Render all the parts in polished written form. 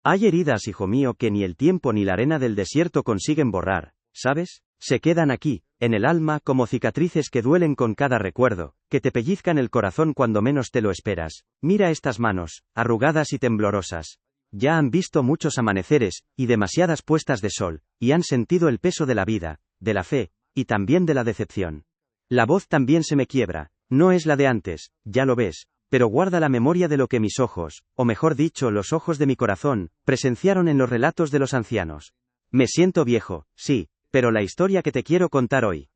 Hay heridas, hijo mío, que ni el tiempo ni la arena del desierto consiguen borrar, ¿sabes? Se quedan aquí, en el alma, como cicatrices que duelen con cada recuerdo, que te pellizcan el corazón cuando menos te lo esperas. Mira estas manos, arrugadas y temblorosas. Ya han visto muchos amaneceres, y demasiadas puestas de sol, y han sentido el peso de la vida, de la fe, y también de la decepción. La voz también se me quiebra, no es la de antes, ya lo ves, pero guarda la memoria de lo que mis ojos, o mejor dicho, los ojos de mi corazón, presenciaron en los relatos de los ancianos. Me siento viejo, sí, pero la historia que te quiero contar hoy,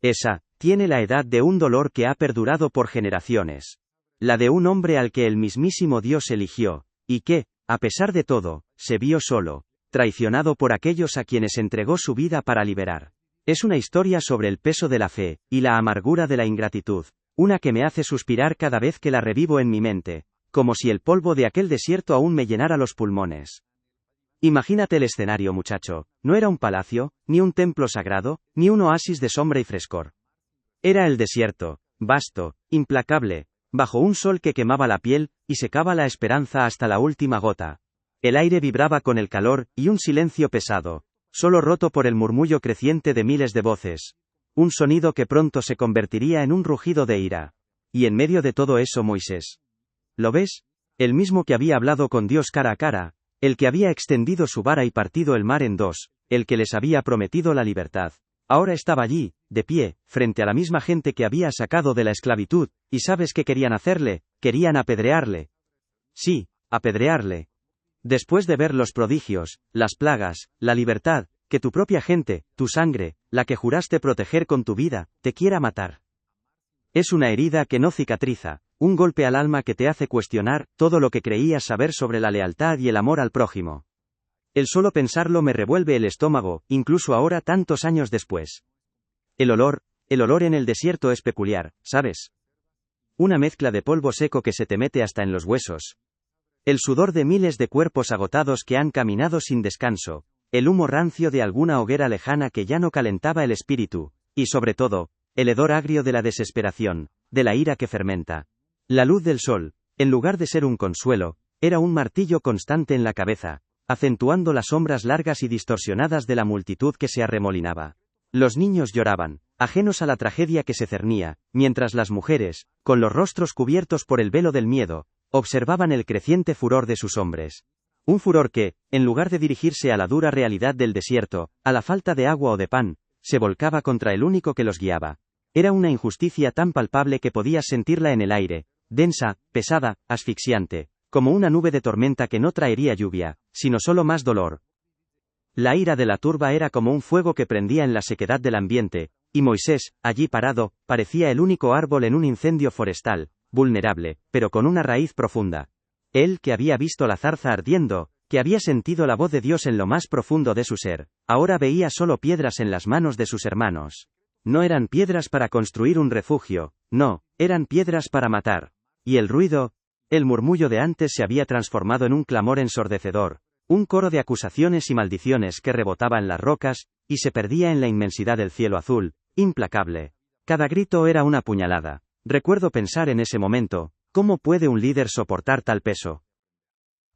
esa, tiene la edad de un dolor que ha perdurado por generaciones. La de un hombre al que el mismísimo Dios eligió, y que, a pesar de todo, se vio solo, traicionado por aquellos a quienes entregó su vida para liberar. Es una historia sobre el peso de la fe, y la amargura de la ingratitud, una que me hace suspirar cada vez que la revivo en mi mente, como si el polvo de aquel desierto aún me llenara los pulmones. Imagínate el escenario, muchacho, no era un palacio, ni un templo sagrado, ni un oasis de sombra y frescor. Era el desierto, vasto, implacable, bajo un sol que quemaba la piel, y secaba la esperanza hasta la última gota. El aire vibraba con el calor, y un silencio pesado, solo roto por el murmullo creciente de miles de voces. Un sonido que pronto se convertiría en un rugido de ira. Y en medio de todo eso Moisés. ¿Lo ves? El mismo que había hablado con Dios cara a cara, el que había extendido su vara y partido el mar en dos, el que les había prometido la libertad. Ahora estaba allí, de pie, frente a la misma gente que había sacado de la esclavitud, y ¿sabes qué querían hacerle? Querían apedrearle. Sí, apedrearle. Después de ver los prodigios, las plagas, la libertad, que tu propia gente, tu sangre, la que juraste proteger con tu vida, te quiera matar. Es una herida que no cicatriza, un golpe al alma que te hace cuestionar todo lo que creías saber sobre la lealtad y el amor al prójimo. El solo pensarlo me revuelve el estómago, incluso ahora tantos años después. El olor en el desierto es peculiar, ¿sabes? Una mezcla de polvo seco que se te mete hasta en los huesos. El sudor de miles de cuerpos agotados que han caminado sin descanso, el humo rancio de alguna hoguera lejana que ya no calentaba el espíritu, y sobre todo, el hedor agrio de la desesperación, de la ira que fermenta. La luz del sol, en lugar de ser un consuelo, era un martillo constante en la cabeza, acentuando las sombras largas y distorsionadas de la multitud que se arremolinaba. Los niños lloraban, ajenos a la tragedia que se cernía, mientras las mujeres, con los rostros cubiertos por el velo del miedo, observaban el creciente furor de sus hombres. Un furor que, en lugar de dirigirse a la dura realidad del desierto, a la falta de agua o de pan, se volcaba contra el único que los guiaba. Era una injusticia tan palpable que podías sentirla en el aire, densa, pesada, asfixiante, como una nube de tormenta que no traería lluvia, sino solo más dolor. La ira de la turba era como un fuego que prendía en la sequedad del ambiente, y Moisés, allí parado, parecía el único árbol en un incendio forestal, vulnerable, pero con una raíz profunda. Él, que había visto la zarza ardiendo, que había sentido la voz de Dios en lo más profundo de su ser, ahora veía solo piedras en las manos de sus hermanos. No eran piedras para construir un refugio, no, eran piedras para matar. Y el ruido, el murmullo de antes se había transformado en un clamor ensordecedor, un coro de acusaciones y maldiciones que rebotaba en las rocas, y se perdía en la inmensidad del cielo azul, implacable. Cada grito era una puñalada. Recuerdo pensar en ese momento, ¿cómo puede un líder soportar tal peso?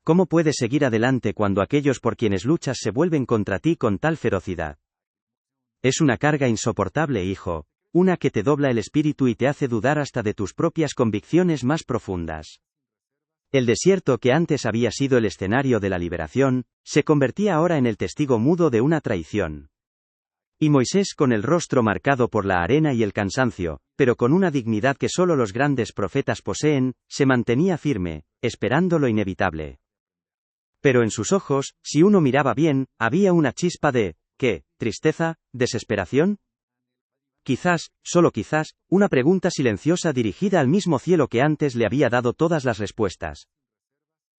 ¿Cómo puede seguir adelante cuando aquellos por quienes luchas se vuelven contra ti con tal ferocidad? Es una carga insoportable, hijo, una que te dobla el espíritu y te hace dudar hasta de tus propias convicciones más profundas. El desierto que antes había sido el escenario de la liberación, se convertía ahora en el testigo mudo de una traición. Y Moisés, con el rostro marcado por la arena y el cansancio, pero con una dignidad que solo los grandes profetas poseen, se mantenía firme, esperando lo inevitable. Pero en sus ojos, si uno miraba bien, había una chispa de, ¿qué? ¿Tristeza? ¿Desesperación? Quizás, solo quizás, una pregunta silenciosa dirigida al mismo cielo que antes le había dado todas las respuestas.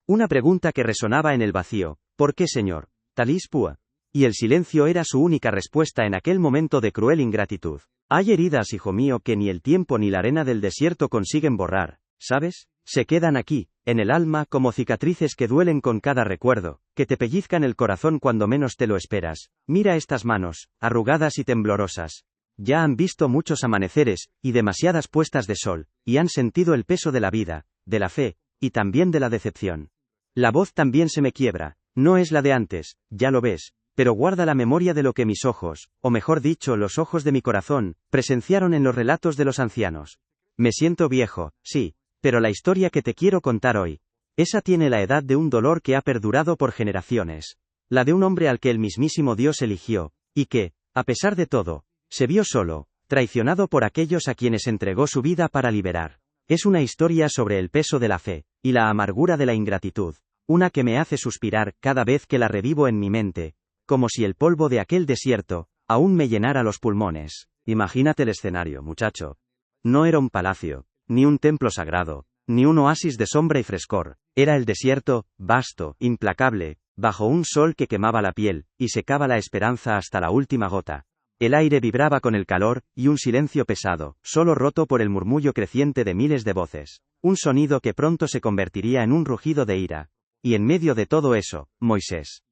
Una pregunta que resonaba en el vacío, ¿por qué, Señor? Talis pua. Y el silencio era su única respuesta en aquel momento de cruel ingratitud. Hay heridas, hijo mío, que ni el tiempo ni la arena del desierto consiguen borrar, ¿sabes? Se quedan aquí, en el alma, como cicatrices que duelen con cada recuerdo, que te pellizcan el corazón cuando menos te lo esperas. Mira estas manos, arrugadas y temblorosas. Ya han visto muchos amaneceres, y demasiadas puestas de sol, y han sentido el peso de la vida, de la fe, y también de la decepción. La voz también se me quiebra, No es la de antes, ya lo ves, pero guarda la memoria de lo que mis ojos, o mejor dicho, los ojos de mi corazón, presenciaron en los relatos de los ancianos. Me siento viejo, sí, pero la historia que te quiero contar hoy, esa tiene la edad de un dolor que ha perdurado por generaciones. La de un hombre al que el mismísimo Dios eligió, y que, a pesar de todo, se vio solo, traicionado por aquellos a quienes entregó su vida para liberar. Es una historia sobre el peso de la fe, y la amargura de la ingratitud, una que me hace suspirar cada vez que la revivo en mi mente, como si el polvo de aquel desierto, aún me llenara los pulmones. Imagínate el escenario, muchacho. No era un palacio, ni un templo sagrado, ni un oasis de sombra y frescor, era el desierto, vasto, implacable, bajo un sol que quemaba la piel, y secaba la esperanza hasta la última gota. El aire vibraba con el calor, y un silencio pesado, solo roto por el murmullo creciente de miles de voces, un sonido que pronto se convertiría en un rugido de ira. Y en medio de todo eso, Moisés.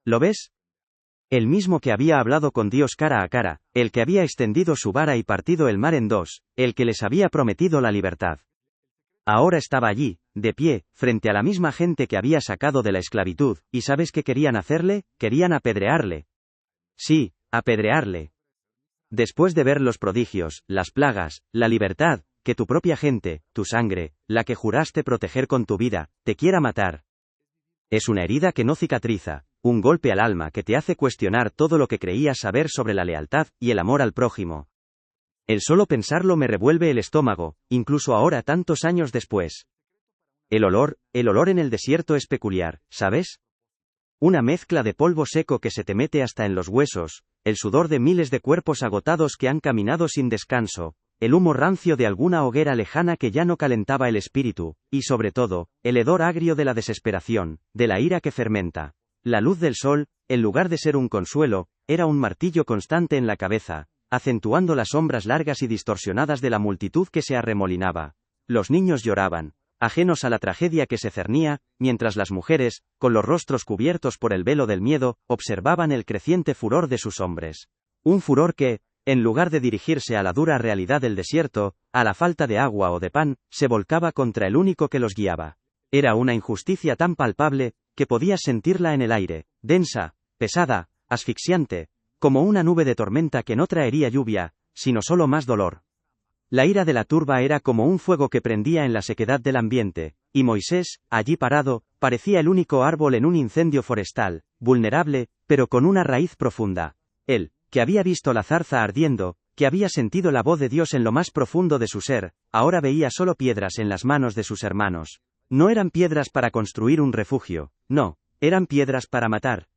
¿Lo ves? El mismo que había hablado con Dios cara a cara, el que había extendido su vara y partido el mar en dos, el que les había prometido la libertad. Ahora estaba allí, de pie, frente a la misma gente que había sacado de la esclavitud, ¿y sabes qué querían hacerle? Querían apedrearle. Sí, apedrearle. Después de ver los prodigios, las plagas, la libertad, que tu propia gente, tu sangre, la que juraste proteger con tu vida, te quiera matar. Es una herida que no cicatriza, un golpe al alma que te hace cuestionar todo lo que creías saber sobre la lealtad y el amor al prójimo. El solo pensarlo me revuelve el estómago, incluso ahora tantos años después. El olor en el desierto es peculiar, ¿sabes? Una mezcla de polvo seco que se te mete hasta en los huesos, el sudor de miles de cuerpos agotados que han caminado sin descanso, el humo rancio de alguna hoguera lejana que ya no calentaba el espíritu, y sobre todo, el hedor agrio de la desesperación, de la ira que fermenta. La luz del sol, en lugar de ser un consuelo, era un martillo constante en la cabeza, acentuando las sombras largas y distorsionadas de la multitud que se arremolinaba. Los niños lloraban, ajenos a la tragedia que se cernía, mientras las mujeres, con los rostros cubiertos por el velo del miedo, observaban el creciente furor de sus hombres. Un furor que, en lugar de dirigirse a la dura realidad del desierto, a la falta de agua o de pan, se volcaba contra el único que los guiaba. Era una injusticia tan palpable, que podías sentirla en el aire, densa, pesada, asfixiante, como una nube de tormenta que no traería lluvia, sino solo más dolor. La ira de la turba era como un fuego que prendía en la sequedad del ambiente, y Moisés, allí parado, parecía el único árbol en un incendio forestal, vulnerable, pero con una raíz profunda. Él, que había visto la zarza ardiendo, que había sentido la voz de Dios en lo más profundo de su ser, ahora veía solo piedras en las manos de sus hermanos. No eran piedras para construir un refugio, no, eran piedras para matar.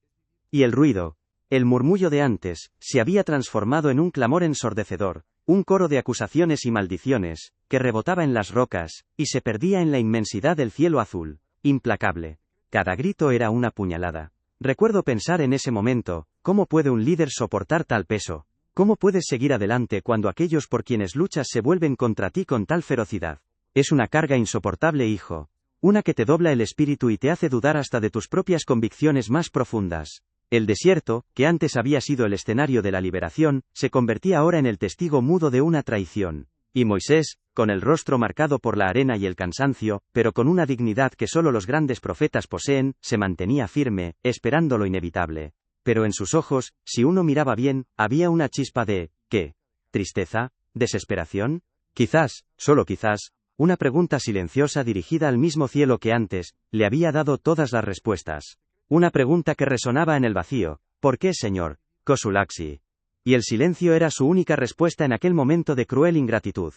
Y el ruido, el murmullo de antes, se había transformado en un clamor ensordecedor, un coro de acusaciones y maldiciones, que rebotaba en las rocas, y se perdía en la inmensidad del cielo azul, implacable. Cada grito era una puñalada. Recuerdo pensar en ese momento, ¿cómo puede un líder soportar tal peso? ¿Cómo puedes seguir adelante cuando aquellos por quienes luchas se vuelven contra ti con tal ferocidad? Es una carga insoportable, hijo. Una que te dobla el espíritu y te hace dudar hasta de tus propias convicciones más profundas. El desierto, que antes había sido el escenario de la liberación, se convertía ahora en el testigo mudo de una traición. Y Moisés, con el rostro marcado por la arena y el cansancio, pero con una dignidad que solo los grandes profetas poseen, se mantenía firme, esperando lo inevitable. Pero en sus ojos, si uno miraba bien, había una chispa de, ¿qué? ¿Tristeza? ¿Desesperación? Quizás, solo quizás, una pregunta silenciosa dirigida al mismo cielo que antes, le había dado todas las respuestas. Una pregunta que resonaba en el vacío. ¿Por qué, señor? Kosulaksi. Y el silencio era su única respuesta en aquel momento de cruel ingratitud.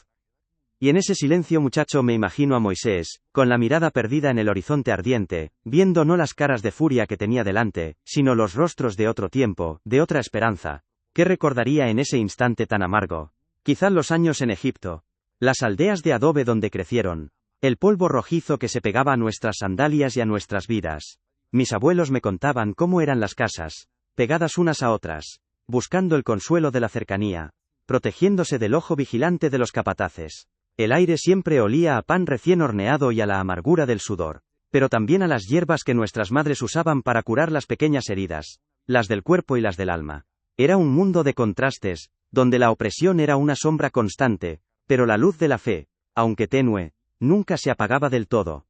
Y en ese silencio, muchacho, me imagino a Moisés, con la mirada perdida en el horizonte ardiente, viendo no las caras de furia que tenía delante, sino los rostros de otro tiempo, de otra esperanza. ¿Qué recordaría en ese instante tan amargo? Quizá los años en Egipto, las aldeas de adobe donde crecieron, el polvo rojizo que se pegaba a nuestras sandalias y a nuestras vidas. Mis abuelos me contaban cómo eran las casas, pegadas unas a otras, buscando el consuelo de la cercanía, protegiéndose del ojo vigilante de los capataces. El aire siempre olía a pan recién horneado y a la amargura del sudor, pero también a las hierbas que nuestras madres usaban para curar las pequeñas heridas, las del cuerpo y las del alma. Era un mundo de contrastes, donde la opresión era una sombra constante, pero la luz de la fe, aunque tenue, nunca se apagaba del todo.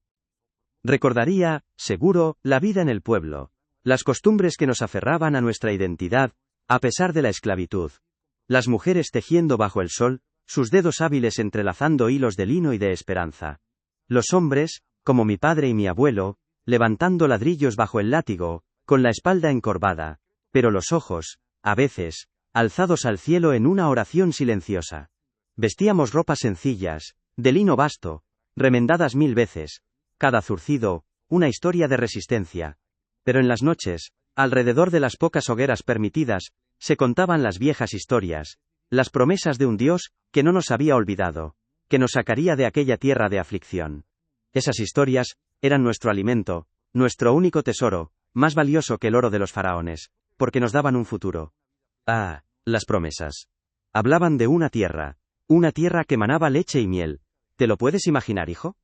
Recordaría, seguro, la vida en el pueblo. Las costumbres que nos aferraban a nuestra identidad, a pesar de la esclavitud. Las mujeres tejiendo bajo el sol, sus dedos hábiles entrelazando hilos de lino y de esperanza. Los hombres, como mi padre y mi abuelo, levantando ladrillos bajo el látigo, con la espalda encorvada, pero los ojos, a veces, alzados al cielo en una oración silenciosa. Vestíamos ropas sencillas, de lino vasto, remendadas 1000 veces, cada zurcido, una historia de resistencia. Pero en las noches, alrededor de las pocas hogueras permitidas, se contaban las viejas historias, las promesas de un Dios, que no nos había olvidado, que nos sacaría de aquella tierra de aflicción. Esas historias, eran nuestro alimento, nuestro único tesoro, más valioso que el oro de los faraones, porque nos daban un futuro. Ah, las promesas. Hablaban de una tierra que manaba leche y miel. ¿Te lo puedes imaginar, hijo?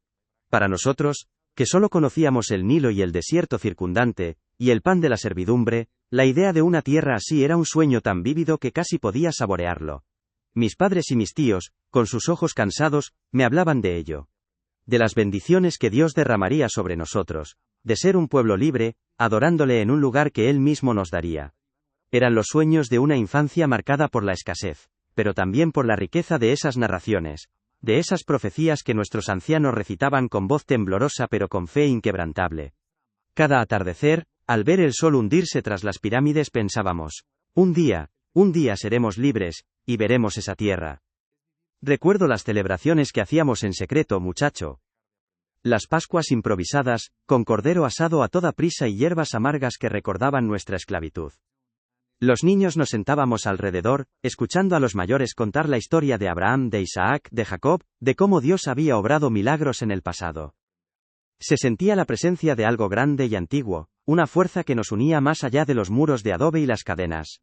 Para nosotros, que solo conocíamos el Nilo y el desierto circundante, y el pan de la servidumbre, la idea de una tierra así era un sueño tan vívido que casi podía saborearlo. Mis padres y mis tíos, con sus ojos cansados, me hablaban de ello. De las bendiciones que Dios derramaría sobre nosotros, de ser un pueblo libre, adorándole en un lugar que Él mismo nos daría. Eran los sueños de una infancia marcada por la escasez, pero también por la riqueza de esas narraciones, de esas profecías que nuestros ancianos recitaban con voz temblorosa pero con fe inquebrantable. Cada atardecer, al ver el sol hundirse tras las pirámides pensábamos, un día seremos libres, y veremos esa tierra. Recuerdo las celebraciones que hacíamos en secreto, muchacho. Las Pascuas improvisadas, con cordero asado a toda prisa y hierbas amargas que recordaban nuestra esclavitud. Los niños nos sentábamos alrededor, escuchando a los mayores contar la historia de Abraham, de Isaac, de Jacob, de cómo Dios había obrado milagros en el pasado. Se sentía la presencia de algo grande y antiguo, una fuerza que nos unía más allá de los muros de adobe y las cadenas.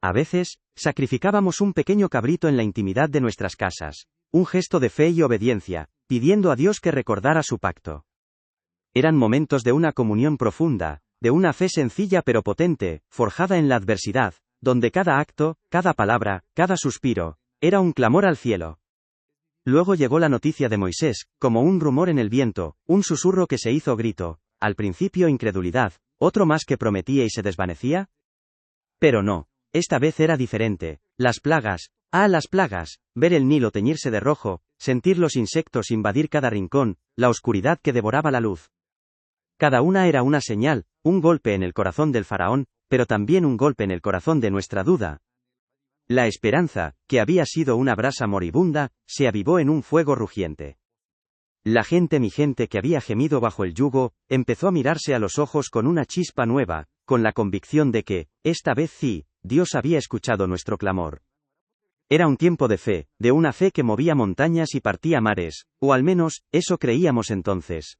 A veces, sacrificábamos un pequeño cabrito en la intimidad de nuestras casas, un gesto de fe y obediencia, pidiendo a Dios que recordara su pacto. Eran momentos de una comunión profunda, de una fe sencilla pero potente, forjada en la adversidad, donde cada acto, cada palabra, cada suspiro, era un clamor al cielo. Luego llegó la noticia de Moisés, como un rumor en el viento, un susurro que se hizo grito, al principio incredulidad, otro más que prometía y se desvanecía. Pero no, esta vez era diferente, las plagas, las plagas, ver el Nilo teñirse de rojo, sentir los insectos invadir cada rincón, la oscuridad que devoraba la luz. Cada una era una señal, un golpe en el corazón del faraón, pero también un golpe en el corazón de nuestra duda. La esperanza, que había sido una brasa moribunda, se avivó en un fuego rugiente. La gente, mi gente que había gemido bajo el yugo, empezó a mirarse a los ojos con una chispa nueva, con la convicción de que, esta vez sí, Dios había escuchado nuestro clamor. Era un tiempo de fe, de una fe que movía montañas y partía mares, o al menos, eso creíamos entonces.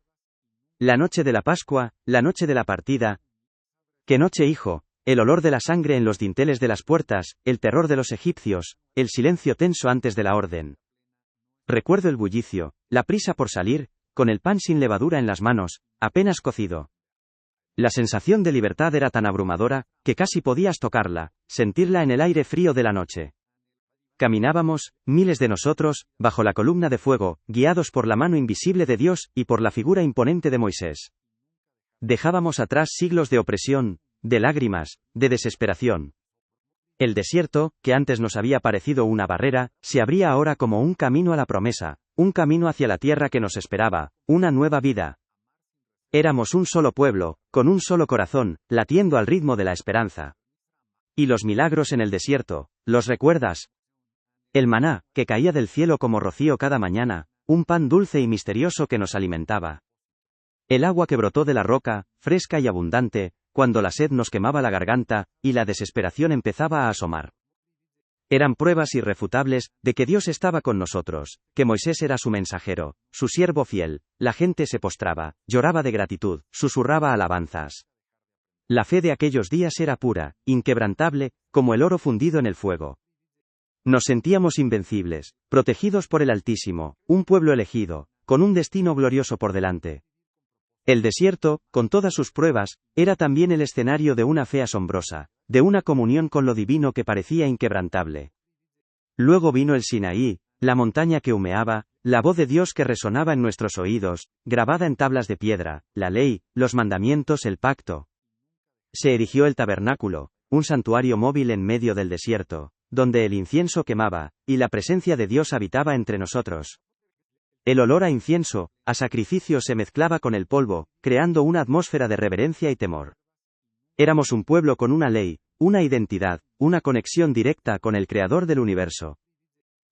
La noche de la Pascua, la noche de la partida. ¿Qué noche, hijo? El olor de la sangre en los dinteles de las puertas, el terror de los egipcios, el silencio tenso antes de la orden. Recuerdo el bullicio, la prisa por salir, con el pan sin levadura en las manos, apenas cocido. La sensación de libertad era tan abrumadora, que casi podías tocarla, sentirla en el aire frío de la noche. Caminábamos, miles de nosotros, bajo la columna de fuego, guiados por la mano invisible de Dios, y por la figura imponente de Moisés. Dejábamos atrás siglos de opresión, de lágrimas, de desesperación. El desierto, que antes nos había parecido una barrera, se abría ahora como un camino a la promesa, un camino hacia la tierra que nos esperaba, una nueva vida. Éramos un solo pueblo, con un solo corazón, latiendo al ritmo de la esperanza. Y los milagros en el desierto, ¿los recuerdas? El maná, que caía del cielo como rocío cada mañana, un pan dulce y misterioso que nos alimentaba. El agua que brotó de la roca, fresca y abundante, cuando la sed nos quemaba la garganta, y la desesperación empezaba a asomar. Eran pruebas irrefutables, de que Dios estaba con nosotros, que Moisés era su mensajero, su siervo fiel, la gente se postraba, lloraba de gratitud, susurraba alabanzas. La fe de aquellos días era pura, inquebrantable, como el oro fundido en el fuego. Nos sentíamos invencibles, protegidos por el Altísimo, un pueblo elegido, con un destino glorioso por delante. El desierto, con todas sus pruebas, era también el escenario de una fe asombrosa, de una comunión con lo divino que parecía inquebrantable. Luego vino el Sinaí, la montaña que humeaba, la voz de Dios que resonaba en nuestros oídos, grabada en tablas de piedra, la ley, los mandamientos, el pacto. Se erigió el tabernáculo, un santuario móvil en medio del desierto, donde el incienso quemaba, y la presencia de Dios habitaba entre nosotros. El olor a incienso, a sacrificio se mezclaba con el polvo, creando una atmósfera de reverencia y temor. Éramos un pueblo con una ley, una identidad, una conexión directa con el Creador del universo.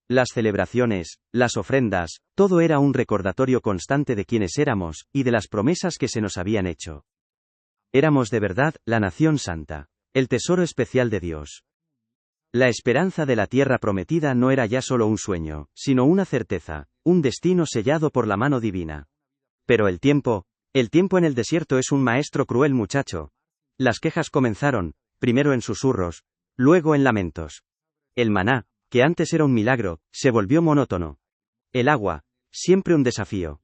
Las celebraciones, las ofrendas, todo era un recordatorio constante de quiénes éramos, y de las promesas que se nos habían hecho. Éramos de verdad, la nación santa, el tesoro especial de Dios. La esperanza de la tierra prometida no era ya solo un sueño, sino una certeza, un destino sellado por la mano divina. Pero el tiempo en el desierto es un maestro cruel, muchacho. Las quejas comenzaron, primero en susurros, luego en lamentos. El maná, que antes era un milagro, se volvió monótono. El agua, siempre un desafío.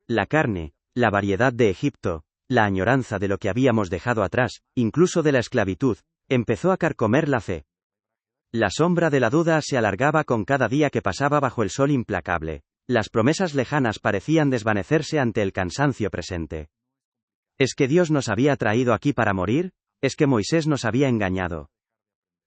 La carne, la variedad de Egipto, la añoranza de lo que habíamos dejado atrás, incluso de la esclavitud, empezó a carcomer la fe. La sombra de la duda se alargaba con cada día que pasaba bajo el sol implacable. Las promesas lejanas parecían desvanecerse ante el cansancio presente. ¿Es que Dios nos había traído aquí para morir? ¿Es que Moisés nos había engañado?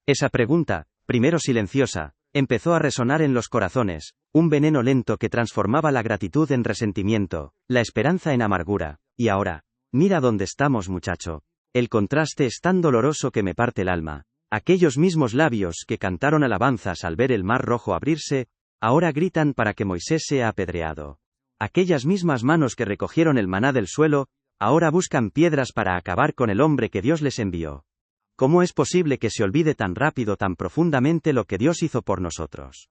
Esa pregunta, primero silenciosa, empezó a resonar en los corazones, un veneno lento que transformaba la gratitud en resentimiento, la esperanza en amargura. Y ahora, mira dónde estamos, muchacho. El contraste es tan doloroso que me parte el alma. Aquellos mismos labios que cantaron alabanzas al ver el mar rojo abrirse, ahora gritan para que Moisés sea apedreado. Aquellas mismas manos que recogieron el maná del suelo, ahora buscan piedras para acabar con el hombre que Dios les envió. ¿Cómo es posible que se olvide tan rápido, tan profundamente lo que Dios hizo por nosotros?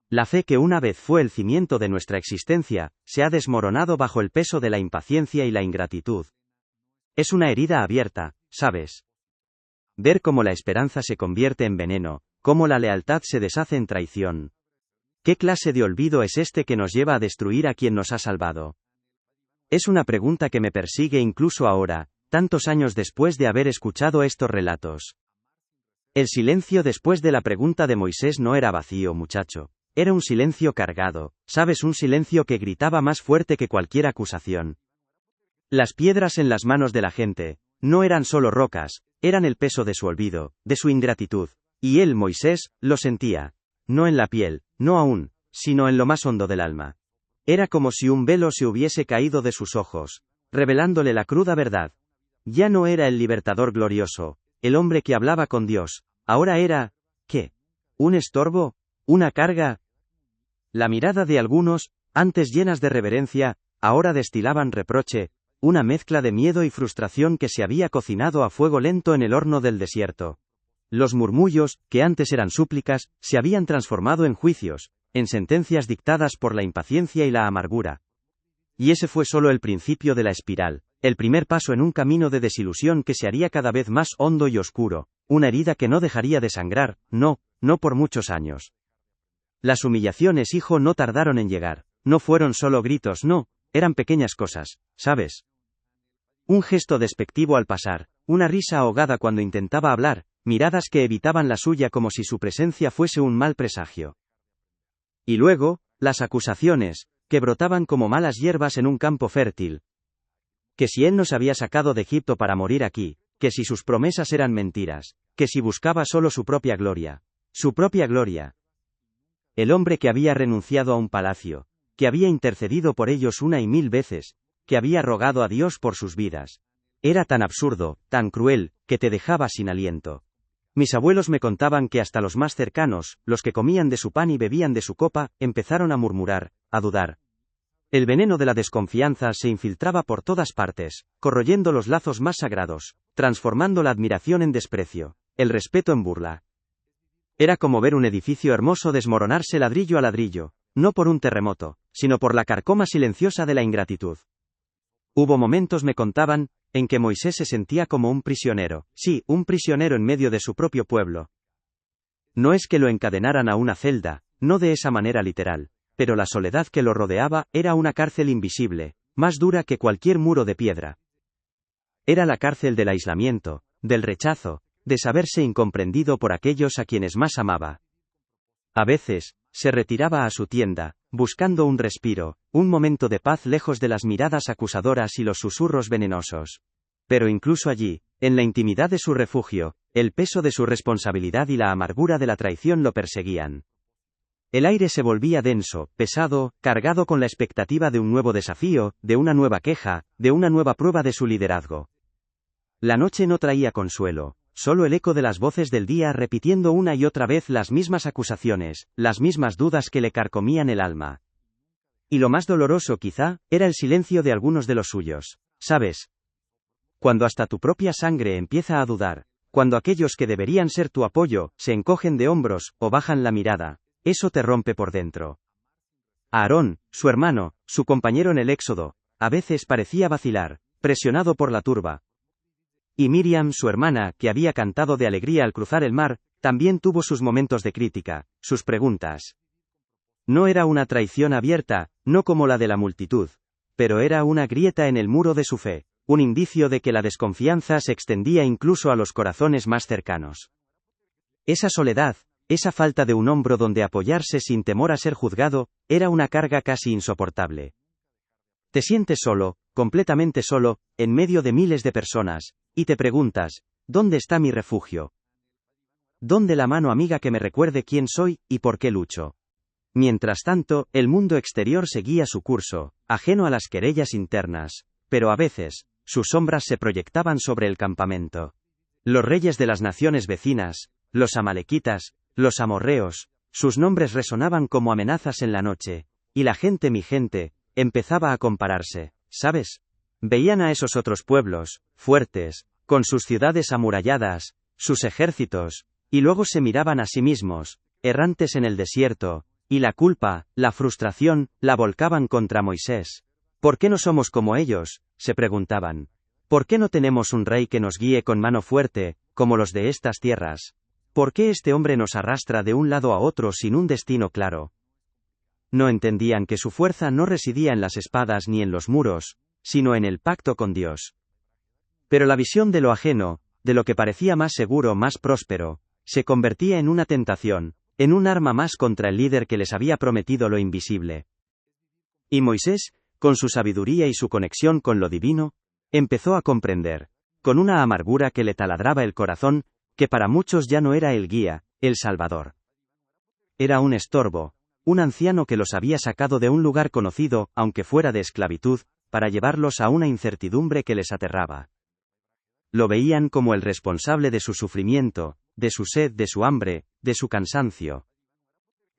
La fe que una vez fue el cimiento de nuestra existencia, se ha desmoronado bajo el peso de la impaciencia y la ingratitud. Es una herida abierta, ¿sabes? Ver cómo la esperanza se convierte en veneno, cómo la lealtad se deshace en traición. ¿Qué clase de olvido es este que nos lleva a destruir a quien nos ha salvado? Es una pregunta que me persigue incluso ahora, tantos años después de haber escuchado estos relatos. El silencio después de la pregunta de Moisés no era vacío, muchacho. Era un silencio cargado, ¿sabes? Un silencio que gritaba más fuerte que cualquier acusación. Las piedras en las manos de la gente, no eran solo rocas, eran el peso de su olvido, de su ingratitud. Y él, Moisés, lo sentía. No en la piel, no aún, sino en lo más hondo del alma. Era como si un velo se hubiese caído de sus ojos, revelándole la cruda verdad. Ya no era el libertador glorioso, el hombre que hablaba con Dios, ahora era, ¿qué? ¿Un estorbo? ¿Una carga? La mirada de algunos, antes llenas de reverencia, ahora destilaban reproche, una mezcla de miedo y frustración que se había cocinado a fuego lento en el horno del desierto. Los murmullos, que antes eran súplicas, se habían transformado en juicios, en sentencias dictadas por la impaciencia y la amargura. Y ese fue solo el principio de la espiral, el primer paso en un camino de desilusión que se haría cada vez más hondo y oscuro, una herida que no dejaría de sangrar, no por muchos años. Las humillaciones, hijo, no tardaron en llegar, no fueron solo gritos, no, eran pequeñas cosas, ¿sabes? Un gesto despectivo al pasar, una risa ahogada cuando intentaba hablar, miradas que evitaban la suya como si su presencia fuese un mal presagio. Y luego, las acusaciones, que brotaban como malas hierbas en un campo fértil. Que si él nos había sacado de Egipto para morir aquí, que si sus promesas eran mentiras, que si buscaba solo su propia gloria. Su propia gloria. El hombre que había renunciado a un palacio, que había intercedido por ellos una y mil veces, que había rogado a Dios por sus vidas. Era tan absurdo, tan cruel, que te dejaba sin aliento. Mis abuelos me contaban que hasta los más cercanos, los que comían de su pan y bebían de su copa, empezaron a murmurar, a dudar. El veneno de la desconfianza se infiltraba por todas partes, corroyendo los lazos más sagrados, transformando la admiración en desprecio, el respeto en burla. Era como ver un edificio hermoso desmoronarse ladrillo a ladrillo, no por un terremoto, sino por la carcoma silenciosa de la ingratitud. Hubo momentos, me contaban, en que Moisés se sentía como un prisionero, sí, un prisionero en medio de su propio pueblo. No es que lo encadenaran a una celda, no de esa manera literal, pero la soledad que lo rodeaba era una cárcel invisible, más dura que cualquier muro de piedra. Era la cárcel del aislamiento, del rechazo, de saberse incomprendido por aquellos a quienes más amaba. A veces, se retiraba a su tienda, buscando un respiro, un momento de paz lejos de las miradas acusadoras y los susurros venenosos. Pero incluso allí, en la intimidad de su refugio, el peso de su responsabilidad y la amargura de la traición lo perseguían. El aire se volvía denso, pesado, cargado con la expectativa de un nuevo desafío, de una nueva queja, de una nueva prueba de su liderazgo. La noche no traía consuelo, solo el eco de las voces del día repitiendo una y otra vez las mismas acusaciones, las mismas dudas que le carcomían el alma. Y lo más doloroso quizá, era el silencio de algunos de los suyos. ¿Sabes? Cuando hasta tu propia sangre empieza a dudar, cuando aquellos que deberían ser tu apoyo, se encogen de hombros, o bajan la mirada, eso te rompe por dentro. Aarón, su hermano, su compañero en el Éxodo, a veces parecía vacilar, presionado por la turba. Y Miriam, su hermana, que había cantado de alegría al cruzar el mar, también tuvo sus momentos de crítica, sus preguntas. No era una traición abierta, no como la de la multitud, pero era una grieta en el muro de su fe, un indicio de que la desconfianza se extendía incluso a los corazones más cercanos. Esa soledad, esa falta de un hombro donde apoyarse sin temor a ser juzgado, era una carga casi insoportable. Te sientes solo, completamente solo, en medio de miles de personas, y te preguntas, ¿dónde está mi refugio? ¿Dónde la mano amiga que me recuerde quién soy, y por qué lucho? Mientras tanto, el mundo exterior seguía su curso, ajeno a las querellas internas, pero a veces, sus sombras se proyectaban sobre el campamento. Los reyes de las naciones vecinas, los amalequitas, los amorreos, sus nombres resonaban como amenazas en la noche, y la gente, mi gente, empezaba a compararse, ¿sabes? Veían a esos otros pueblos, fuertes, con sus ciudades amuralladas, sus ejércitos, y luego se miraban a sí mismos, errantes en el desierto, y la culpa, la frustración, la volcaban contra Moisés. ¿Por qué no somos como ellos?, se preguntaban. ¿Por qué no tenemos un rey que nos guíe con mano fuerte, como los de estas tierras? ¿Por qué este hombre nos arrastra de un lado a otro sin un destino claro? No entendían que su fuerza no residía en las espadas ni en los muros, sino en el pacto con Dios. Pero la visión de lo ajeno, de lo que parecía más seguro, más próspero, se convertía en una tentación, en un arma más contra el líder que les había prometido lo invisible. Y Moisés, con su sabiduría y su conexión con lo divino, empezó a comprender, con una amargura que le taladraba el corazón, que para muchos ya no era el guía, el salvador. Era un estorbo, un anciano que los había sacado de un lugar conocido, aunque fuera de esclavitud, para llevarlos a una incertidumbre que les aterraba. Lo veían como el responsable de su sufrimiento, de su sed, de su hambre, de su cansancio.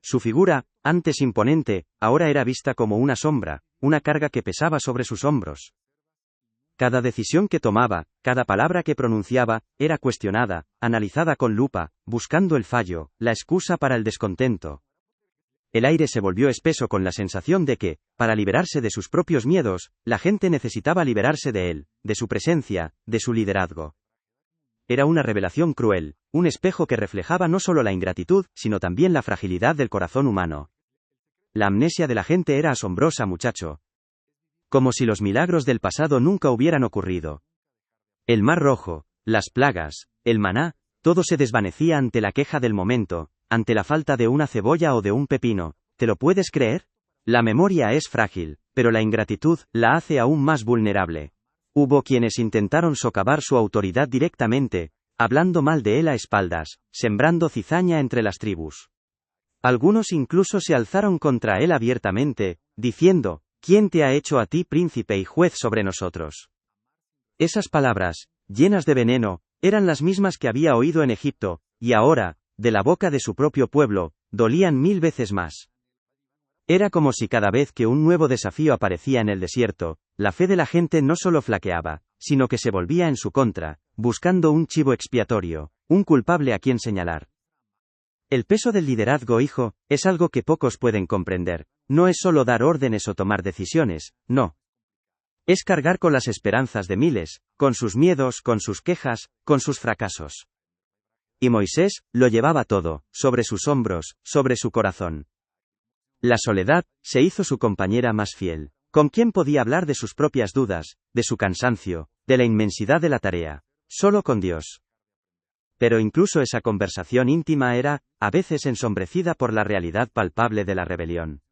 Su figura, antes imponente, ahora era vista como una sombra, una carga que pesaba sobre sus hombros. Cada decisión que tomaba, cada palabra que pronunciaba, era cuestionada, analizada con lupa, buscando el fallo, la excusa para el descontento. El aire se volvió espeso con la sensación de que, para liberarse de sus propios miedos, la gente necesitaba liberarse de él, de su presencia, de su liderazgo. Era una revelación cruel, un espejo que reflejaba no solo la ingratitud, sino también la fragilidad del corazón humano. La amnesia de la gente era asombrosa, muchacho. Como si los milagros del pasado nunca hubieran ocurrido. El mar rojo, las plagas, el maná, todo se desvanecía ante la queja del momento, ante la falta de una cebolla o de un pepino. ¿Te lo puedes creer? La memoria es frágil, pero la ingratitud la hace aún más vulnerable. Hubo quienes intentaron socavar su autoridad directamente, hablando mal de él a espaldas, sembrando cizaña entre las tribus. Algunos incluso se alzaron contra él abiertamente, diciendo, ¿quién te ha hecho a ti príncipe y juez sobre nosotros? Esas palabras, llenas de veneno, eran las mismas que había oído en Egipto, y ahora, de la boca de su propio pueblo, dolían 1000 veces más. Era como si cada vez que un nuevo desafío aparecía en el desierto, la fe de la gente no solo flaqueaba, sino que se volvía en su contra, buscando un chivo expiatorio, un culpable a quien señalar. El peso del liderazgo, hijo, es algo que pocos pueden comprender. No es solo dar órdenes o tomar decisiones, no. Es cargar con las esperanzas de miles, con sus miedos, con sus quejas, con sus fracasos. Y Moisés, lo llevaba todo, sobre sus hombros, sobre su corazón. La soledad, se hizo su compañera más fiel. ¿Con quién podía hablar de sus propias dudas, de su cansancio, de la inmensidad de la tarea? Solo con Dios. Pero incluso esa conversación íntima era, a veces ensombrecida por la realidad palpable de la rebelión.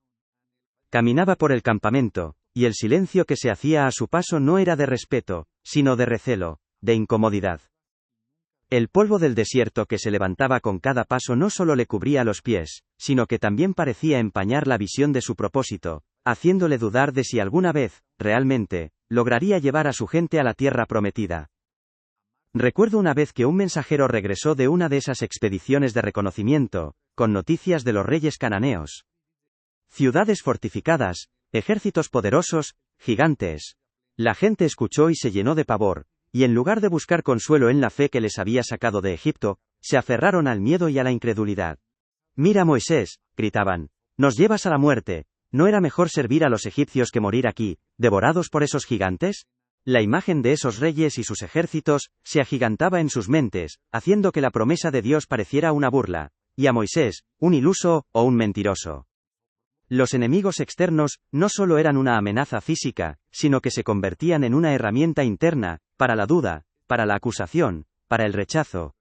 Caminaba por el campamento, y el silencio que se hacía a su paso no era de respeto, sino de recelo, de incomodidad. El polvo del desierto que se levantaba con cada paso no solo le cubría los pies, sino que también parecía empañar la visión de su propósito, haciéndole dudar de si alguna vez, realmente, lograría llevar a su gente a la tierra prometida. Recuerdo una vez que un mensajero regresó de una de esas expediciones de reconocimiento, con noticias de los reyes cananeos. Ciudades fortificadas, ejércitos poderosos, gigantes. La gente escuchó y se llenó de pavor, y en lugar de buscar consuelo en la fe que les había sacado de Egipto, se aferraron al miedo y a la incredulidad. «Mira, Moisés», gritaban, «nos llevas a la muerte, ¿no era mejor servir a los egipcios que morir aquí, devorados por esos gigantes?». La imagen de esos reyes y sus ejércitos se agigantaba en sus mentes, haciendo que la promesa de Dios pareciera una burla, y a Moisés, un iluso o un mentiroso. Los enemigos externos no solo eran una amenaza física, sino que se convertían en una herramienta interna, para la duda, para la acusación, para el rechazo.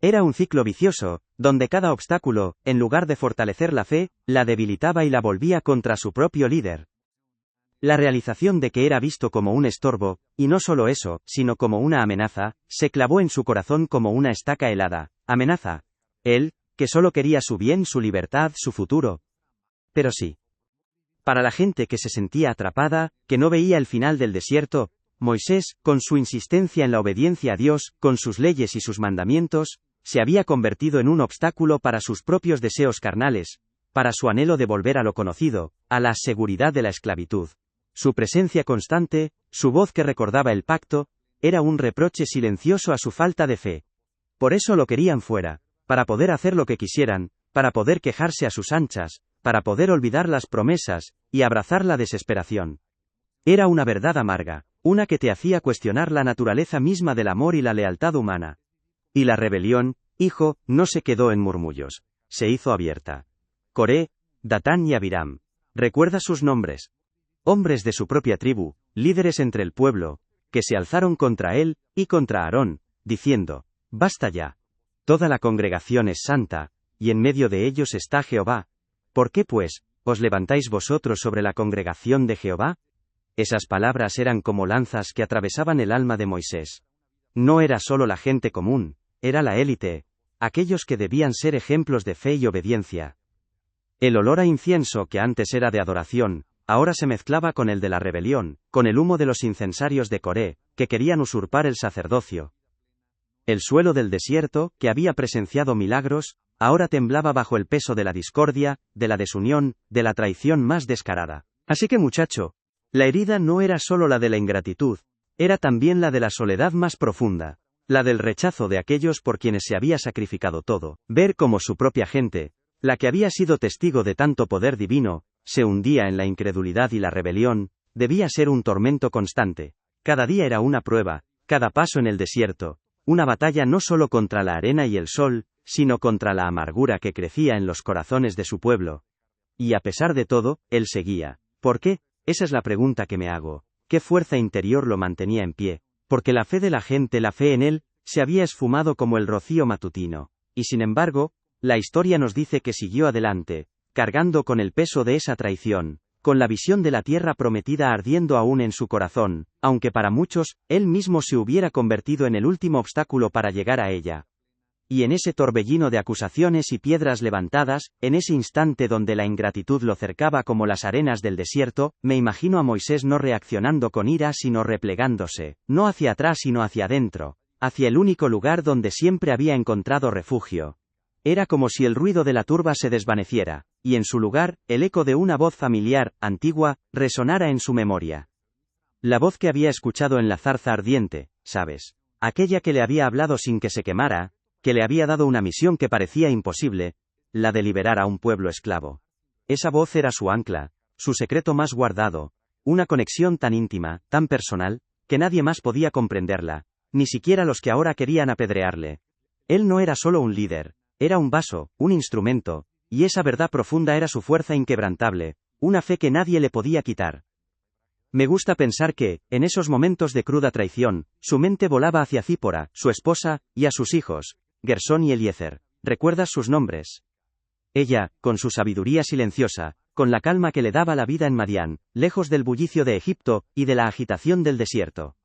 Era un ciclo vicioso, donde cada obstáculo, en lugar de fortalecer la fe, la debilitaba y la volvía contra su propio líder. La realización de que era visto como un estorbo, y no solo eso, sino como una amenaza, se clavó en su corazón como una estaca helada. Amenaza. Él, que solo quería su bien, su libertad, su futuro. Pero sí. Para la gente que se sentía atrapada, que no veía el final del desierto, Moisés, con su insistencia en la obediencia a Dios, con sus leyes y sus mandamientos, se había convertido en un obstáculo para sus propios deseos carnales, para su anhelo de volver a lo conocido, a la seguridad de la esclavitud. Su presencia constante, su voz que recordaba el pacto, era un reproche silencioso a su falta de fe. Por eso lo querían fuera, para poder hacer lo que quisieran, para poder quejarse a sus anchas, para poder olvidar las promesas, y abrazar la desesperación. Era una verdad amarga, una que te hacía cuestionar la naturaleza misma del amor y la lealtad humana. Y la rebelión, hijo, no se quedó en murmullos, se hizo abierta. Coré, Datán y Abiram. Recuerda sus nombres. Hombres de su propia tribu, líderes entre el pueblo, que se alzaron contra él, y contra Aarón, diciendo, «Basta ya. Toda la congregación es santa, y en medio de ellos está Jehová. ¿Por qué pues, os levantáis vosotros sobre la congregación de Jehová?». Esas palabras eran como lanzas que atravesaban el alma de Moisés. No era solo la gente común, era la élite, aquellos que debían ser ejemplos de fe y obediencia. El olor a incienso que antes era de adoración, ahora se mezclaba con el de la rebelión, con el humo de los incensarios de Coré, que querían usurpar el sacerdocio. El suelo del desierto, que había presenciado milagros, ahora temblaba bajo el peso de la discordia, de la desunión, de la traición más descarada. Así que muchacho, la herida no era solo la de la ingratitud, era también la de la soledad más profunda, la del rechazo de aquellos por quienes se había sacrificado todo. Ver cómo su propia gente, la que había sido testigo de tanto poder divino, se hundía en la incredulidad y la rebelión, debía ser un tormento constante. Cada día era una prueba, cada paso en el desierto, una batalla no solo contra la arena y el sol, sino contra la amargura que crecía en los corazones de su pueblo. Y a pesar de todo, él seguía. ¿Por qué? Esa es la pregunta que me hago. ¿Qué fuerza interior lo mantenía en pie? Porque la fe de la gente, la fe en él, se había esfumado como el rocío matutino. Y sin embargo, la historia nos dice que siguió adelante, cargando con el peso de esa traición, con la visión de la tierra prometida ardiendo aún en su corazón, aunque para muchos, él mismo se hubiera convertido en el último obstáculo para llegar a ella. Y en ese torbellino de acusaciones y piedras levantadas, en ese instante donde la ingratitud lo cercaba como las arenas del desierto, me imagino a Moisés no reaccionando con ira sino replegándose, no hacia atrás sino hacia adentro, hacia el único lugar donde siempre había encontrado refugio. Era como si el ruido de la turba se desvaneciera, y en su lugar, el eco de una voz familiar, antigua, resonara en su memoria. La voz que había escuchado en la zarza ardiente, ¿sabes? Aquella que le había hablado sin que se quemara, que le había dado una misión que parecía imposible, la de liberar a un pueblo esclavo. Esa voz era su ancla, su secreto más guardado, una conexión tan íntima, tan personal, que nadie más podía comprenderla, ni siquiera los que ahora querían apedrearle. Él no era solo un líder, era un vaso, un instrumento, y esa verdad profunda era su fuerza inquebrantable, una fe que nadie le podía quitar. Me gusta pensar que, en esos momentos de cruda traición, su mente volaba hacia Cípora, su esposa, y a sus hijos, Gersón y Eliezer. ¿Recuerdas sus nombres? Ella, con su sabiduría silenciosa, con la calma que le daba la vida en Madián, lejos del bullicio de Egipto, y de la agitación del desierto.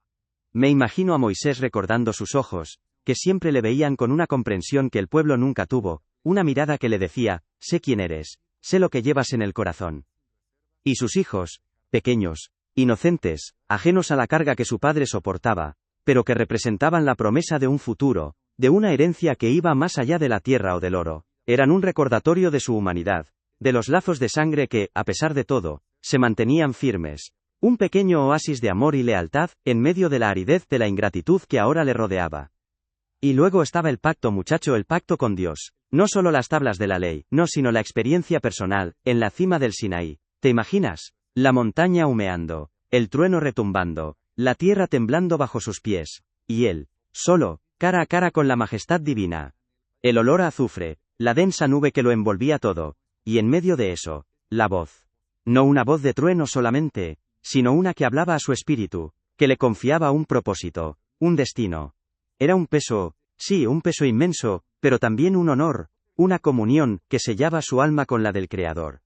Me imagino a Moisés recordando sus ojos, que siempre le veían con una comprensión que el pueblo nunca tuvo, una mirada que le decía, sé quién eres, sé lo que llevas en el corazón. Y sus hijos, pequeños, inocentes, ajenos a la carga que su padre soportaba, pero que representaban la promesa de un futuro, de una herencia que iba más allá de la tierra o del oro, eran un recordatorio de su humanidad, de los lazos de sangre que, a pesar de todo, se mantenían firmes. Un pequeño oasis de amor y lealtad, en medio de la aridez de la ingratitud que ahora le rodeaba. Y luego estaba el pacto, muchacho, el pacto con Dios. No solo las tablas de la ley, no, sino la experiencia personal, en la cima del Sinaí. ¿Te imaginas? La montaña humeando, el trueno retumbando, la tierra temblando bajo sus pies, y él, solo, cara a cara con la majestad divina. El olor a azufre, la densa nube que lo envolvía todo, y en medio de eso, la voz. No una voz de trueno solamente, sino una que hablaba a su espíritu, que le confiaba un propósito, un destino. Era un peso, sí, un peso inmenso, pero también un honor, una comunión, que sellaba su alma con la del Creador.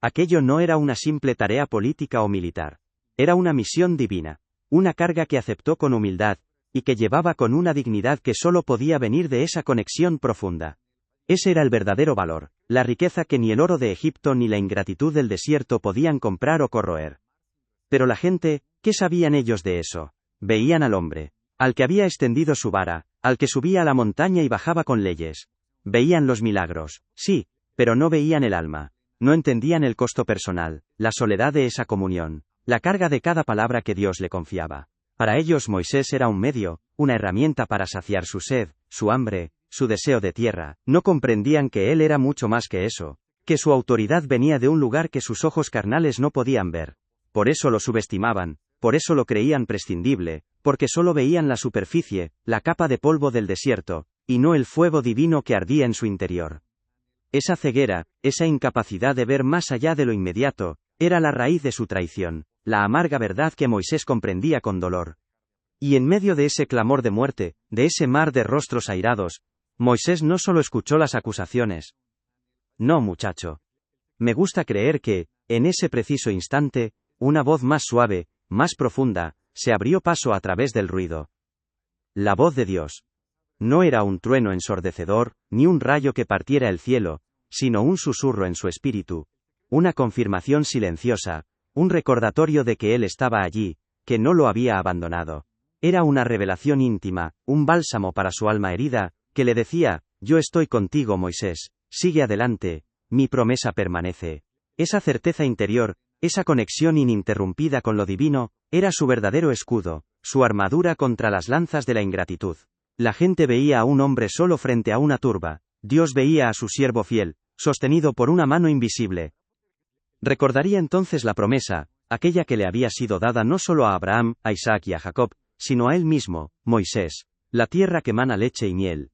Aquello no era una simple tarea política o militar. Era una misión divina, una carga que aceptó con humildad, y que llevaba con una dignidad que solo podía venir de esa conexión profunda. Ese era el verdadero valor, la riqueza que ni el oro de Egipto ni la ingratitud del desierto podían comprar o corroer. Pero la gente, ¿qué sabían ellos de eso? Veían al hombre, al que había extendido su vara, al que subía a la montaña y bajaba con leyes. Veían los milagros, sí, pero no veían el alma. No entendían el costo personal, la soledad de esa comunión, la carga de cada palabra que Dios le confiaba. Para ellos Moisés era un medio, una herramienta para saciar su sed, su hambre, su deseo de tierra. No comprendían que él era mucho más que eso, que su autoridad venía de un lugar que sus ojos carnales no podían ver. Por eso lo subestimaban, por eso lo creían prescindible, porque solo veían la superficie, la capa de polvo del desierto, y no el fuego divino que ardía en su interior. Esa ceguera, esa incapacidad de ver más allá de lo inmediato, era la raíz de su traición, la amarga verdad que Moisés comprendía con dolor. Y en medio de ese clamor de muerte, de ese mar de rostros airados, Moisés no solo escuchó las acusaciones. No, muchacho. Me gusta creer que, en ese preciso instante, una voz más suave, más profunda, se abrió paso a través del ruido. La voz de Dios. No era un trueno ensordecedor, ni un rayo que partiera el cielo, sino un susurro en su espíritu, una confirmación silenciosa, un recordatorio de que él estaba allí, que no lo había abandonado. Era una revelación íntima, un bálsamo para su alma herida, que le decía, yo estoy contigo, Moisés, sigue adelante, mi promesa permanece. Esa certeza interior, esa conexión ininterrumpida con lo divino, era su verdadero escudo, su armadura contra las lanzas de la ingratitud. La gente veía a un hombre solo frente a una turba, Dios veía a su siervo fiel, sostenido por una mano invisible. Recordaría entonces la promesa, aquella que le había sido dada no solo a Abraham, a Isaac y a Jacob, sino a él mismo, Moisés, la tierra que mana leche y miel.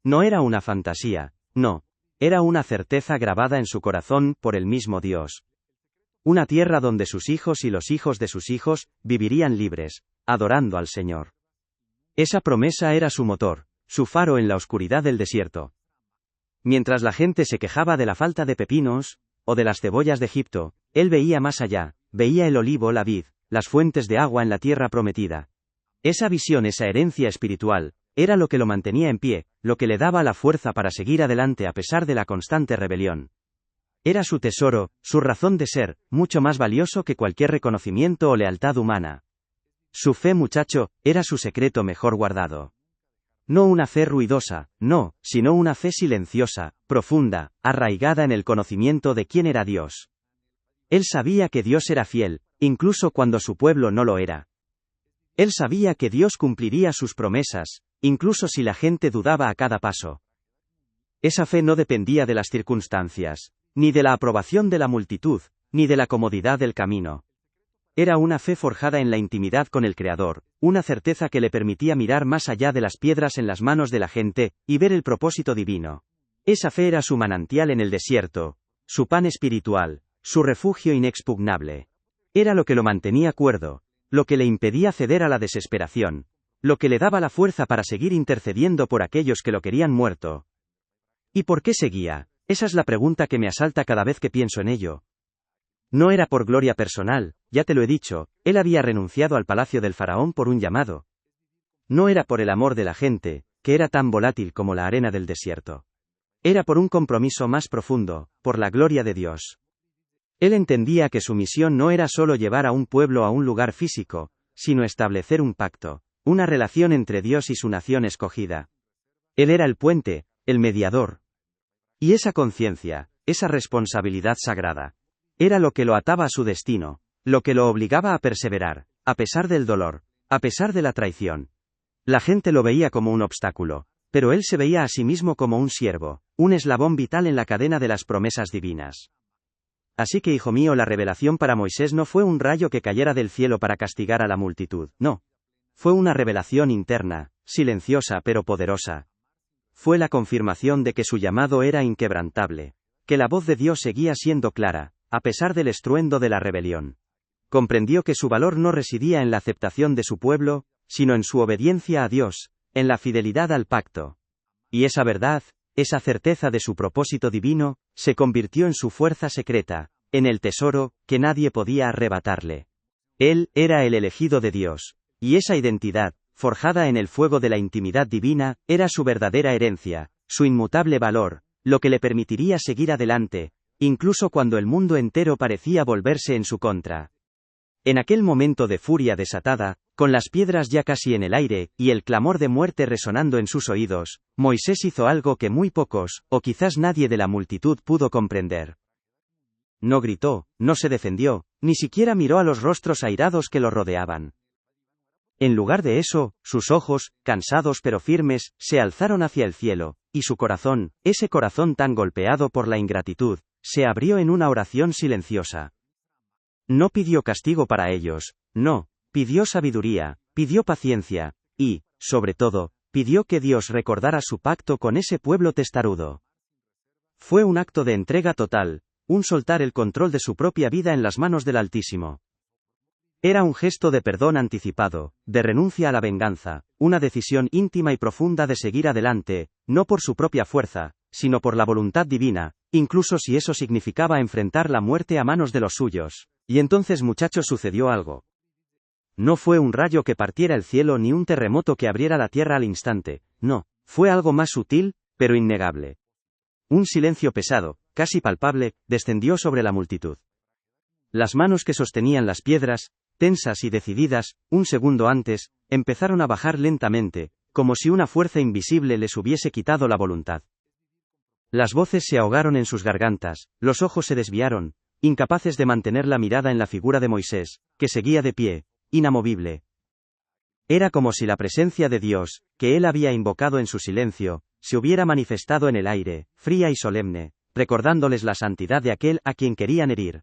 No era una fantasía, no, era una certeza grabada en su corazón por el mismo Dios. Una tierra donde sus hijos y los hijos de sus hijos vivirían libres, adorando al Señor. Esa promesa era su motor, su faro en la oscuridad del desierto. Mientras la gente se quejaba de la falta de pepinos, o de las cebollas de Egipto, él veía más allá, veía el olivo, la vid, las fuentes de agua en la tierra prometida. Esa visión, esa herencia espiritual, era lo que lo mantenía en pie, lo que le daba la fuerza para seguir adelante a pesar de la constante rebelión. Era su tesoro, su razón de ser, mucho más valioso que cualquier reconocimiento o lealtad humana. Su fe, muchacho, era su secreto mejor guardado. No una fe ruidosa, no, sino una fe silenciosa, profunda, arraigada en el conocimiento de quién era Dios. Él sabía que Dios era fiel, incluso cuando su pueblo no lo era. Él sabía que Dios cumpliría sus promesas, incluso si la gente dudaba a cada paso. Esa fe no dependía de las circunstancias, ni de la aprobación de la multitud, ni de la comodidad del camino. Era una fe forjada en la intimidad con el Creador, una certeza que le permitía mirar más allá de las piedras en las manos de la gente, y ver el propósito divino. Esa fe era su manantial en el desierto, su pan espiritual, su refugio inexpugnable. Era lo que lo mantenía cuerdo, lo que le impedía ceder a la desesperación, lo que le daba la fuerza para seguir intercediendo por aquellos que lo querían muerto. ¿Y por qué seguía? Esa es la pregunta que me asalta cada vez que pienso en ello. No era por gloria personal, ya te lo he dicho, él había renunciado al palacio del faraón por un llamado. No era por el amor de la gente, que era tan volátil como la arena del desierto. Era por un compromiso más profundo, por la gloria de Dios. Él entendía que su misión no era solo llevar a un pueblo a un lugar físico, sino establecer un pacto, una relación entre Dios y su nación escogida. Él era el puente, el mediador. Y esa conciencia, esa responsabilidad sagrada, era lo que lo ataba a su destino, lo que lo obligaba a perseverar, a pesar del dolor, a pesar de la traición. La gente lo veía como un obstáculo, pero él se veía a sí mismo como un siervo, un eslabón vital en la cadena de las promesas divinas. Así que, hijo mío, la revelación para Moisés no fue un rayo que cayera del cielo para castigar a la multitud, no. Fue una revelación interna, silenciosa pero poderosa. Fue la confirmación de que su llamado era inquebrantable, que la voz de Dios seguía siendo clara, a pesar del estruendo de la rebelión. Comprendió que su valor no residía en la aceptación de su pueblo, sino en su obediencia a Dios, en la fidelidad al pacto. Y esa verdad, esa certeza de su propósito divino, se convirtió en su fuerza secreta, en el tesoro, que nadie podía arrebatarle. Él era el elegido de Dios, y esa identidad, forjada en el fuego de la intimidad divina, era su verdadera herencia, su inmutable valor, lo que le permitiría seguir adelante, incluso cuando el mundo entero parecía volverse en su contra. En aquel momento de furia desatada, con las piedras ya casi en el aire, y el clamor de muerte resonando en sus oídos, Moisés hizo algo que muy pocos, o quizás nadie de la multitud pudo comprender. No gritó, no se defendió, ni siquiera miró a los rostros airados que lo rodeaban. En lugar de eso, sus ojos, cansados pero firmes, se alzaron hacia el cielo, y su corazón, ese corazón tan golpeado por la ingratitud, se abrió en una oración silenciosa. No pidió castigo para ellos, no, pidió sabiduría, pidió paciencia, y, sobre todo, pidió que Dios recordara su pacto con ese pueblo testarudo. Fue un acto de entrega total, un soltar el control de su propia vida en las manos del Altísimo. Era un gesto de perdón anticipado, de renuncia a la venganza, una decisión íntima y profunda de seguir adelante, no por su propia fuerza, sino por la voluntad divina, incluso si eso significaba enfrentar la muerte a manos de los suyos. Y entonces, muchachos, sucedió algo. No fue un rayo que partiera el cielo ni un terremoto que abriera la tierra al instante, no, fue algo más sutil, pero innegable. Un silencio pesado, casi palpable, descendió sobre la multitud. Las manos que sostenían las piedras, tensas y decididas, un segundo antes, empezaron a bajar lentamente, como si una fuerza invisible les hubiese quitado la voluntad. Las voces se ahogaron en sus gargantas, los ojos se desviaron, incapaces de mantener la mirada en la figura de Moisés, que seguía de pie, inamovible. Era como si la presencia de Dios, que él había invocado en su silencio, se hubiera manifestado en el aire, fría y solemne, recordándoles la santidad de aquel a quien querían herir.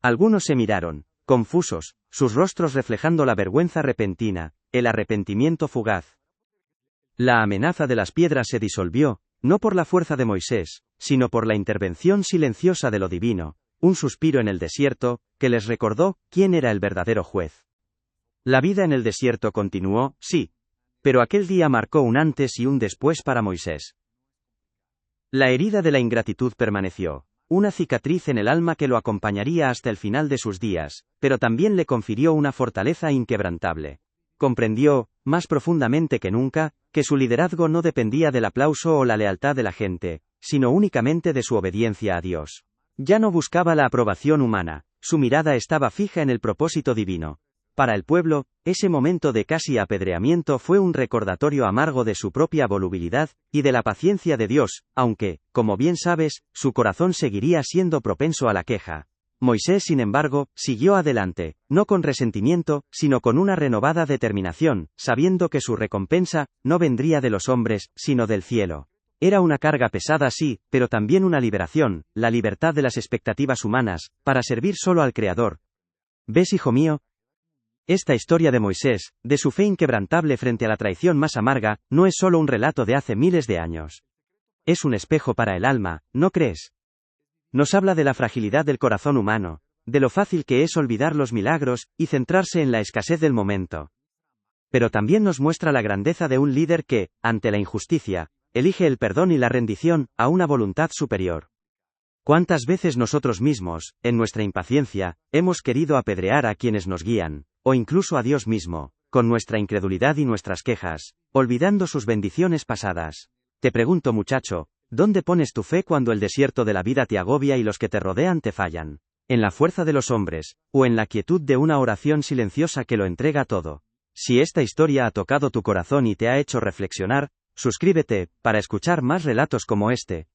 Algunos se miraron, confusos, sus rostros reflejando la vergüenza repentina, el arrepentimiento fugaz. La amenaza de las piedras se disolvió, no por la fuerza de Moisés, sino por la intervención silenciosa de lo divino, un suspiro en el desierto, que les recordó quién era el verdadero juez. La vida en el desierto continuó, sí, pero aquel día marcó un antes y un después para Moisés. La herida de la ingratitud permaneció, una cicatriz en el alma que lo acompañaría hasta el final de sus días, pero también le confirió una fortaleza inquebrantable. Comprendió, más profundamente que nunca, que su liderazgo no dependía del aplauso o la lealtad de la gente, sino únicamente de su obediencia a Dios. Ya no buscaba la aprobación humana, su mirada estaba fija en el propósito divino. Para el pueblo, ese momento de casi apedreamiento fue un recordatorio amargo de su propia volubilidad, y de la paciencia de Dios, aunque, como bien sabes, su corazón seguiría siendo propenso a la queja. Moisés, sin embargo, siguió adelante, no con resentimiento, sino con una renovada determinación, sabiendo que su recompensa no vendría de los hombres, sino del cielo. Era una carga pesada, sí, pero también una liberación, la libertad de las expectativas humanas, para servir solo al Creador. ¿Ves, hijo mío? Esta historia de Moisés, de su fe inquebrantable frente a la traición más amarga, no es solo un relato de hace miles de años. Es un espejo para el alma, ¿no crees? Nos habla de la fragilidad del corazón humano, de lo fácil que es olvidar los milagros, y centrarse en la escasez del momento. Pero también nos muestra la grandeza de un líder que, ante la injusticia, elige el perdón y la rendición, a una voluntad superior. ¿Cuántas veces nosotros mismos, en nuestra impaciencia, hemos querido apedrear a quienes nos guían, o incluso a Dios mismo, con nuestra incredulidad y nuestras quejas, olvidando sus bendiciones pasadas? Te pregunto, muchacho, ¿dónde pones tu fe cuando el desierto de la vida te agobia y los que te rodean te fallan? ¿En la fuerza de los hombres, o en la quietud de una oración silenciosa que lo entrega todo? Si esta historia ha tocado tu corazón y te ha hecho reflexionar, suscríbete, para escuchar más relatos como este.